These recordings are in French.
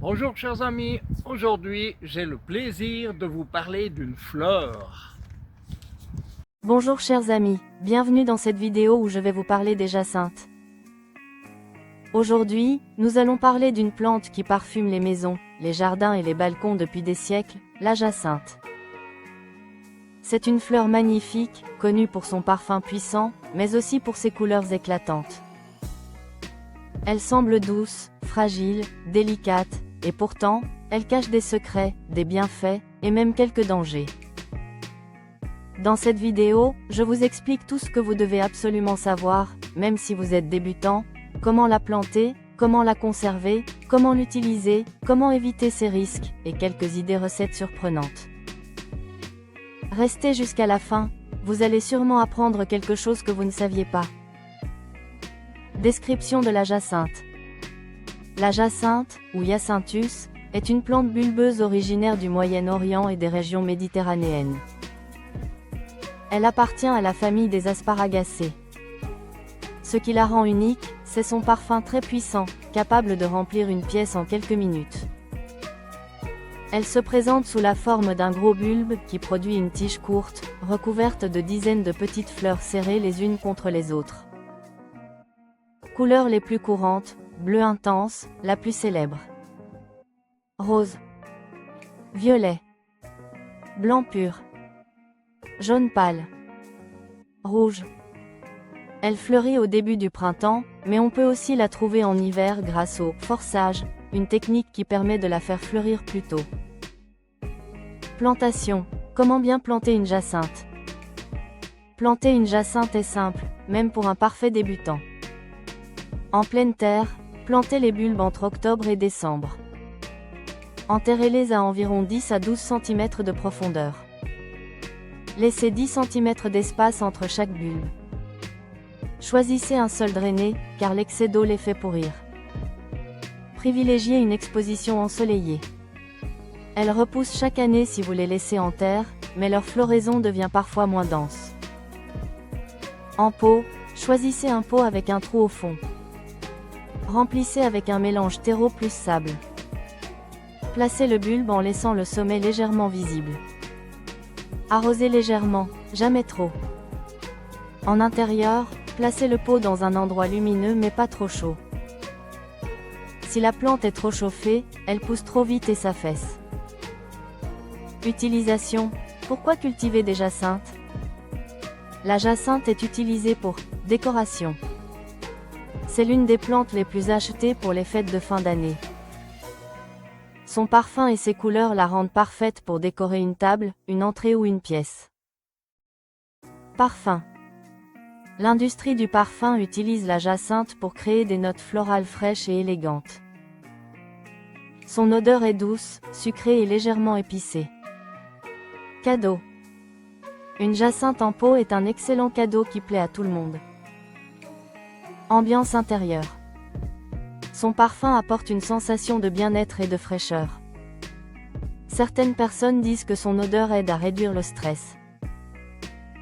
Bonjour chers amis, aujourd'hui j'ai le plaisir de vous parler d'une fleur. Bonjour chers amis, bienvenue dans cette vidéo où je vais vous parler des jacinthes. Aujourd'hui, nous allons parler d'une plante qui parfume les maisons, les jardins et les balcons depuis des siècles, la jacinthe. C'est une fleur magnifique, connue pour son parfum puissant, mais aussi pour ses couleurs éclatantes. Elle semble douce, fragile, délicate, et pourtant, elle cache des secrets, des bienfaits, et même quelques dangers. Dans cette vidéo, je vous explique tout ce que vous devez absolument savoir, même si vous êtes débutant, comment la planter, comment la conserver, comment l'utiliser, comment éviter ses risques, et quelques idées recettes surprenantes. Restez jusqu'à la fin, vous allez sûrement apprendre quelque chose que vous ne saviez pas. Description de la jacinthe. La jacinthe, ou Hyacinthus, est une plante bulbeuse originaire du Moyen-Orient et des régions méditerranéennes. Elle appartient à la famille des asparagacées. Ce qui la rend unique, c'est son parfum très puissant, capable de remplir une pièce en quelques minutes. Elle se présente sous la forme d'un gros bulbe qui produit une tige courte, recouverte de dizaines de petites fleurs serrées les unes contre les autres. Couleurs les plus courantes, bleu intense, la plus célèbre. Rose, violet, blanc pur, jaune pâle, rouge. Elle fleurit au début du printemps, mais on peut aussi la trouver en hiver grâce au forçage, une technique qui permet de la faire fleurir plus tôt. Plantation. Comment bien planter une jacinthe? Planter une jacinthe est simple, même pour un parfait débutant. En pleine terre, plantez les bulbes entre octobre et décembre. Enterrez-les à environ 10 à 12 cm de profondeur. Laissez 10 cm d'espace entre chaque bulbe. Choisissez un sol drainé, car l'excès d'eau les fait pourrir. Privilégiez une exposition ensoleillée. Elles repoussent chaque année si vous les laissez en terre, mais leur floraison devient parfois moins dense. En pot, choisissez un pot avec un trou au fond. Remplissez avec un mélange terreau plus sable. Placez le bulbe en laissant le sommet légèrement visible. Arrosez légèrement, jamais trop. En intérieur, placez le pot dans un endroit lumineux mais pas trop chaud. Si la plante est trop chauffée, elle pousse trop vite et s'affaisse. Utilisation. Pourquoi cultiver des jacinthes? La jacinthe est utilisée pour décoration. C'est l'une des plantes les plus achetées pour les fêtes de fin d'année. Son parfum et ses couleurs la rendent parfaite pour décorer une table, une entrée ou une pièce. Parfum. L'industrie du parfum utilise la jacinthe pour créer des notes florales fraîches et élégantes. Son odeur est douce, sucrée et légèrement épicée. Cadeau. Une jacinthe en pot est un excellent cadeau qui plaît à tout le monde. Ambiance intérieure. Son parfum apporte une sensation de bien-être et de fraîcheur. Certaines personnes disent que son odeur aide à réduire le stress.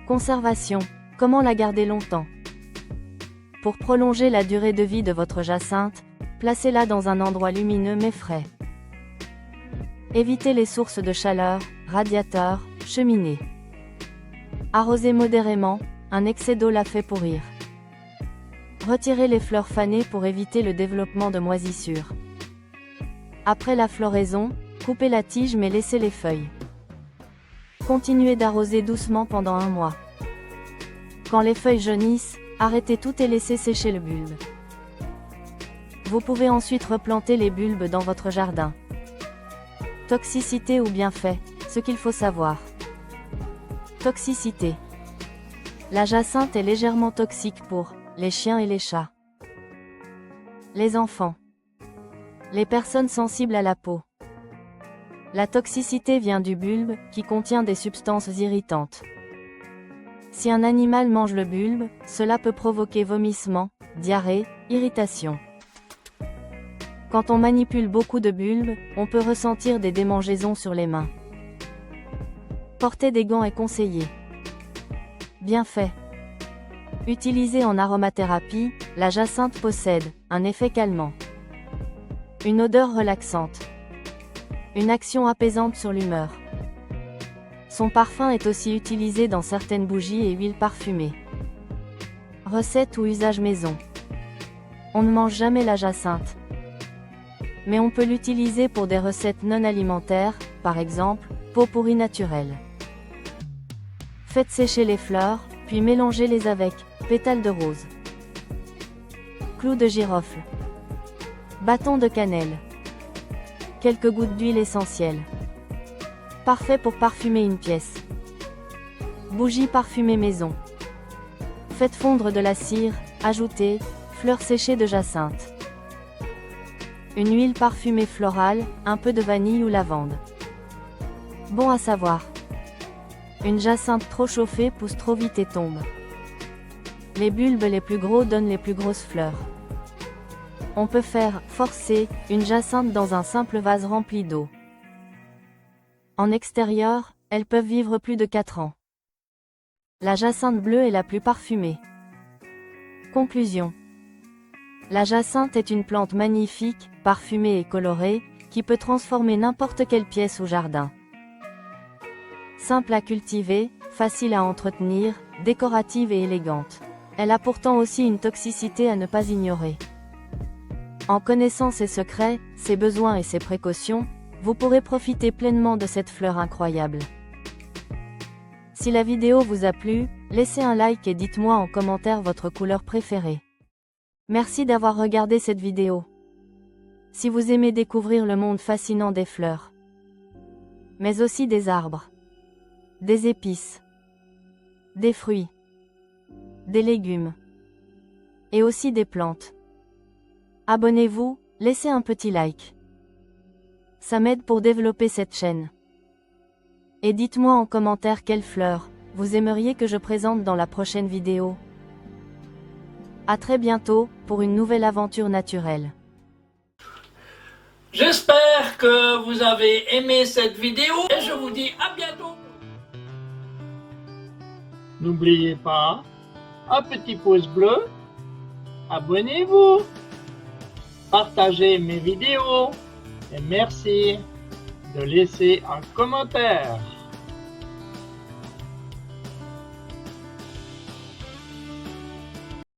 Conservation. Comment la garder longtemps? Pour prolonger la durée de vie de votre jacinthe, placez-la dans un endroit lumineux mais frais. Évitez les sources de chaleur, radiateurs, cheminées. Arrosez modérément, un excès d'eau la fait pourrir. Retirez les fleurs fanées pour éviter le développement de moisissures. Après la floraison, coupez la tige mais laissez les feuilles. Continuez d'arroser doucement pendant un mois. Quand les feuilles jaunissent, arrêtez tout et laissez sécher le bulbe. Vous pouvez ensuite replanter les bulbes dans votre jardin. Toxicité ou bienfait, ce qu'il faut savoir. Toxicité. La jacinthe est légèrement toxique pour les chiens et les chats. Les enfants. Les personnes sensibles à la peau. La toxicité vient du bulbe, qui contient des substances irritantes. Si un animal mange le bulbe, cela peut provoquer vomissements, diarrhée, irritation. Quand on manipule beaucoup de bulbes, on peut ressentir des démangeaisons sur les mains. Porter des gants est conseillé. Bienfait. Utilisée en aromathérapie, la jacinthe possède un effet calmant. Une odeur relaxante. Une action apaisante sur l'humeur. Son parfum est aussi utilisé dans certaines bougies et huiles parfumées. Recette ou usage maison. On ne mange jamais la jacinthe. Mais on peut l'utiliser pour des recettes non alimentaires, par exemple, pot-pourri naturel. Faites sécher les fleurs, puis mélangez-les avec pétales de rose, clous de girofle, bâton de cannelle, quelques gouttes d'huile essentielle. Parfait pour parfumer une pièce. Bougie parfumée maison. Faites fondre de la cire, ajoutez fleurs séchées de jacinthe. Une huile parfumée florale, un peu de vanille ou lavande. Bon à savoir. Une jacinthe trop chauffée pousse trop vite et tombe. Les bulbes les plus gros donnent les plus grosses fleurs. On peut faire forcer une jacinthe dans un simple vase rempli d'eau. En extérieur, elles peuvent vivre plus de 4 ans. La jacinthe bleue est la plus parfumée. Conclusion. La jacinthe est une plante magnifique, parfumée et colorée, qui peut transformer n'importe quelle pièce ou jardin. Simple à cultiver, facile à entretenir, décorative et élégante. Elle a pourtant aussi une toxicité à ne pas ignorer. En connaissant ses secrets, ses besoins et ses précautions, vous pourrez profiter pleinement de cette fleur incroyable. Si la vidéo vous a plu, laissez un like et dites-moi en commentaire votre couleur préférée. Merci d'avoir regardé cette vidéo. Si vous aimez découvrir le monde fascinant des fleurs, mais aussi des arbres, des épices, des fruits, des légumes, et aussi des plantes, abonnez-vous, laissez un petit like. Ça m'aide pour développer cette chaîne. Et dites-moi en commentaire quelles fleurs vous aimeriez que je présente dans la prochaine vidéo. À très bientôt, pour une nouvelle aventure naturelle. J'espère que vous avez aimé cette vidéo et je vous dis à bientôt. N'oubliez pas, un petit pouce bleu, abonnez-vous, partagez mes vidéos et merci de laisser un commentaire.